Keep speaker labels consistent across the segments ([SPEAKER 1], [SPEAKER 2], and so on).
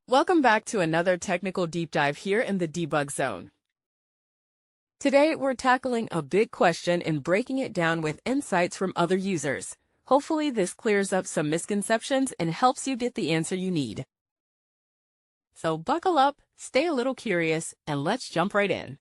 [SPEAKER 1] Welcome back to another technical deep dive here in the Debug Zone. Today, we're tackling a big question and breaking it down with insights from other users. Hopefully, this clears up some misconceptions and helps you get the answer you need. So buckle up, stay a little curious, and let's jump right in.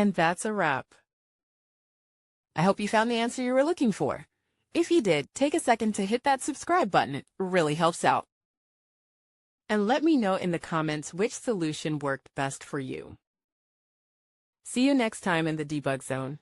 [SPEAKER 1] And that's a wrap. I hope you found the answer you were looking for. If you did, take a second to hit that subscribe button. It really helps out. And let me know in the comments which solution worked best for you. See you next time in the Debug Zone.